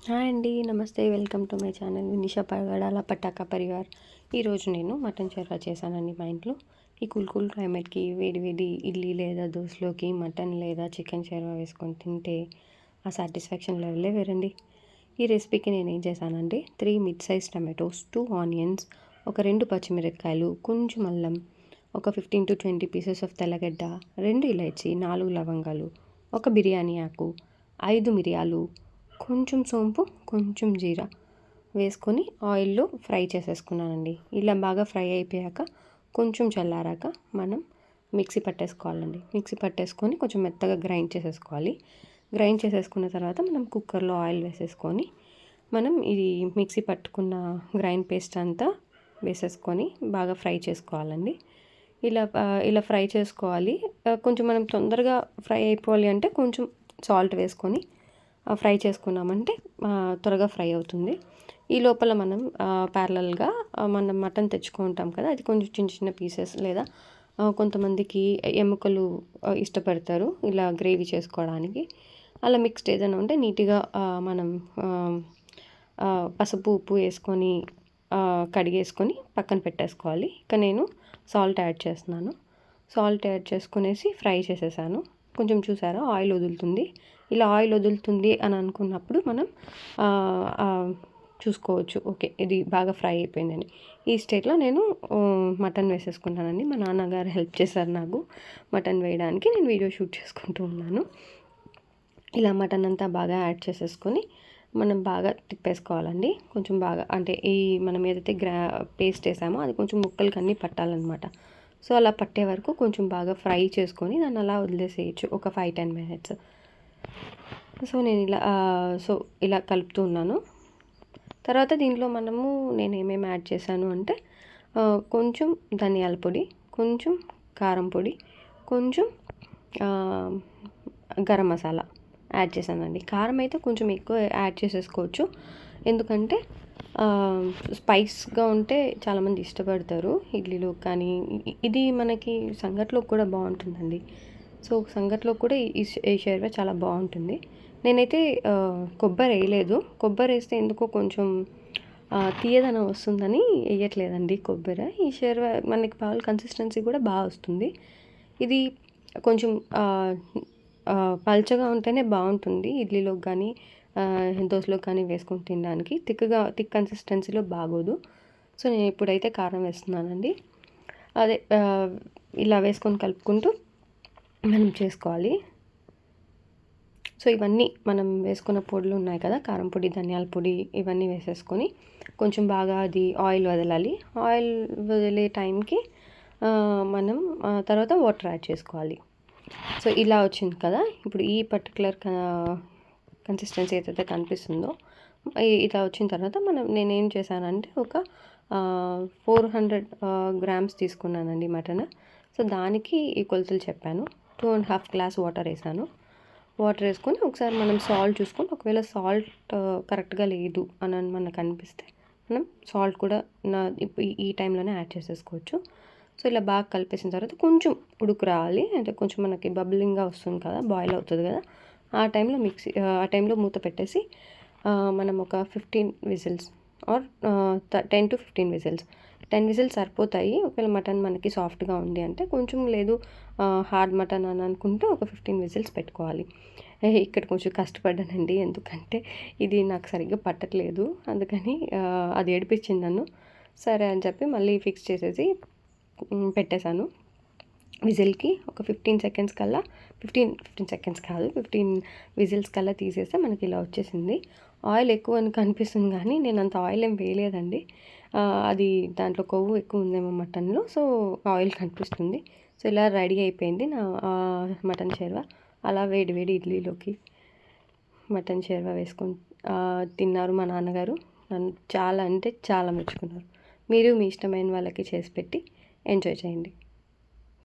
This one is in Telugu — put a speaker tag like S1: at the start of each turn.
S1: హాయ్ అండి, నమస్తే. Welcome to my channel Vinisha Pagadala Pataka Parivar. ఈరోజు నేను మటన్ చెర్వా చేశానండి మా ఇంట్లో. ఈ కూల్ క్లైమేట్కి వేడి వేడి ఇడ్లీ లేదా దోశలోకి మటన్ లేదా చికెన్ చెర్వా వేసుకొని తింటే ఆ సాటిస్ఫాక్షన్ లెవెలే వేరండి. ఈ రెసిపీకి నేను ఏం చేశానంటే 3 మిడ్ సైజ్ టమాటోస్, 2 ఆనియన్స్, ఒక 2 పచ్చిమిరపకాయలు, కొంచెం అల్లం, ఒక 15 to 20 పీసెస్ ఆఫ్ తెల్లగడ్డ, 2 ఇలాచి, 4 లవంగాలు, ఒక బిర్యానీ ఆకు, 5 మిరియాలు, కొంచెం సోంపు, కొంచెం జీరా వేసుకొని ఆయిల్లో ఫ్రై చేసేసుకున్నానండి. ఇలా బాగా ఫ్రై అయిపోయాక కొంచెం చల్లారాక మనం మిక్సీ పట్టేసుకోవాలండి. మిక్సీ పట్టేసుకొని కొంచెం మెత్తగా గ్రైండ్ చేసేసుకోవాలి. గ్రైండ్ చేసేసుకున్న తర్వాత మనం కుక్కర్లో ఆయిల్ వేసేసుకొని మనం ఇది మిక్సీ పట్టుకున్న గ్రైండ్ పేస్ట్ అంతా వేసేసుకొని బాగా ఫ్రై చేసుకోవాలండి. ఇలా ఫ్రై చేసుకోవాలి. కొంచెం మనం తొందరగా ఫ్రై అయిపోవాలి అంటే కొంచెం సాల్ట్ వేసుకొని ఫ్రై చేసుకున్నామంటే త్వరగా ఫ్రై అవుతుంది. ఈ లోపల మనం ప్యారలల్గా మనం మటన్ తెచ్చుకుంటాం కదా, అది కొంచెం చిన్న చిన్న పీసెస్ లేదా కొంతమందికి ఎముకలు ఇష్టపడతారు ఇలా గ్రేవీ చేసుకోవడానికి. అలా మిక్స్డ్ ఏదైనా ఉంటే నీట్గా మనం పసుపు ఉప్పు వేసుకొని కడిగేసుకొని పక్కన పెట్టేసుకోవాలి. ఇక నేను సాల్ట్ యాడ్ చేస్తున్నాను. సాల్ట్ యాడ్ చేసుకునేసి ఫ్రై చేసేసాను. కొంచెం చూసారా ఆయిల్ వదులుతుంది. ఇలా ఆయిల్ వదులుతుంది అని అనుకున్నప్పుడు మనం చూసుకోవచ్చు, ఓకే ఇది బాగా ఫ్రై అయిపోయిందని. ఈ స్టేట్లో నేను మటన్ వేసేసుకుంటానండి. మా నాన్నగారు హెల్ప్ చేశారు నాకు మటన్ వేయడానికి. నేను వీడియో షూట్ చేసుకుంటూ ఉన్నాను. ఇలా మటన్ అంతా బాగా యాడ్ చేసేసుకొని మనం బాగా తిప్పేసుకోవాలండి. కొంచెం బాగా అంటే ఈ మనం ఏదైతే పేస్ట్ వేసామో అది కొంచెం ముక్కలకి అన్నీ పట్టాలన్నమాట. సో అలా పట్టే వరకు కొంచెం బాగా ఫ్రై చేసుకొని దాన్ని అలా వదిలేసేయచ్చు ఒక 5-10 minutes. సో నేను ఇలా కలుపుతూ ఉన్నాను. తర్వాత దీంట్లో నేను ఏమేమి యాడ్ చేశాను అంటే కొంచెం ధనియాల పొడి, కొంచెం కారం పొడి, కొంచెం గరం మసాలా యాడ్ చేశానండి. కారం అయితే కొంచెం ఎక్కువ యాడ్ చేసేసుకోవచ్చు, ఎందుకంటే స్పైస్గా ఉంటే చాలామంది ఇష్టపడతారు ఇడ్లీలో. కానీ ఇది మనకి సంగట్లో కూడా బాగుంటుందండి. సో సంగట్లో కూడా ఈ షేర్వా చాలా బాగుంటుంది. నేనైతే కొబ్బరి వేయలేదు. కొబ్బరి వేస్తే ఎందుకో కొంచెం తీయదనం వస్తుందని వేయట్లేదండి కొబ్బరి. ఈ షేర్వా మనకి పాలు కన్సిస్టెన్సీ కూడా బాగా వస్తుంది. ఇది కొంచెం పల్చగా ఉంటేనే బాగుంటుంది ఇడ్లీలోకి కానీ దోశలోకి కానీ వేసుకొని తినడానికి. థిక్ కన్సిస్టెన్సీలో బాగోదు. సో నేను ఇప్పుడైతే కారం వేస్తున్నానండి. అదే ఇలా వేసుకొని కలుపుకుంటూ మనం చేసుకోవాలి. సో ఇవన్నీ మనం వేసుకున్న పొడులు ఉన్నాయి కదా, కారం పొడి, ధనియాల పొడి, ఇవన్నీ వేసేసుకొని కొంచెం బాగా అది ఆయిల్ వదలాలి. ఆయిల్ వదిలే టైంకి మనం తర్వాత వాటర్ యాడ్ చేసుకోవాలి. సో ఇలా వచ్చింది కదా, ఇప్పుడు ఈ పర్టికులర్ కన్సిస్టెన్సీ ఏదైతే కనిపిస్తుందో ఇలా వచ్చిన తర్వాత నేనేం చేశానంటే ఒక 400 grams తీసుకున్నానండి మటన్. సో దానికి ఈ కొలతలు చెప్పాను. 2.5 glass వాటర్ వేసాను. వాటర్ వేసుకొని ఒకసారి మనం సాల్ట్ చూసుకొని, ఒకవేళ సాల్ట్ కరెక్ట్గా లేదు అని మనకు అనిపిస్తే మనం సాల్ట్ కూడా ఈ టైంలోనే యాడ్ చేసేసుకోవచ్చు. సో ఇలా బాగా కలిపేసిన తర్వాత కొంచెం ఉడుకు రావాలి, అంటే కొంచెం మనకి బబ్లింగ్గా వస్తుంది కదా, బాయిల్ అవుతుంది కదా, ఆ టైంలో మూత పెట్టేసి మనం ఒక 15 whistles or 10 to 15 whistles, 10 whistles సరిపోతాయి. ఒకవేళ మటన్ మనకి సాఫ్ట్గా ఉంది అంటే, కొంచెం లేదు హార్డ్ మటన్ అని అనుకుంటే ఒక 15 విజిల్స్ పెట్టుకోవాలి. ఇక్కడ కొంచెం కష్టపడ్డానండి, ఎందుకంటే ఇది నాకు సరిగ్గా పట్టట్లేదు. అందుకని అది ఏడిపించింది నన్ను. సరే అని చెప్పి మళ్ళీ ఫిక్స్ చేసేసి పెట్టేశాను. విజిల్కి ఒక 15 seconds కల్లా 15 seconds కాదు 15 విజిల్స్ కల్లా తీసేస్తే మనకి ఇలా వచ్చేసింది. ఆయిల్ ఎక్కువ అని కనిపిస్తుంది కానీ నేను అంత ఆయిల్ ఏం వేయలేదండి. అది దాంట్లో కొవ్వు ఎక్కువ ఉందేమో మటన్లో, సో ఆయిల్ కనిపిస్తుంది. సో ఇలా రెడీ అయిపోయింది నా మటన్ షేర్వా. అలా వేడి వేడి ఇడ్లీలోకి మటన్ షేర్వా వేసుకొని తిన్నారు మా నాన్నగారు. నన్ను చాలా అంటే చాలా మెచ్చుకున్నారు. మీరు మీ ఇష్టమైన వాళ్ళకి చేసి పెట్టి ఎంజాయ్ చేయండి.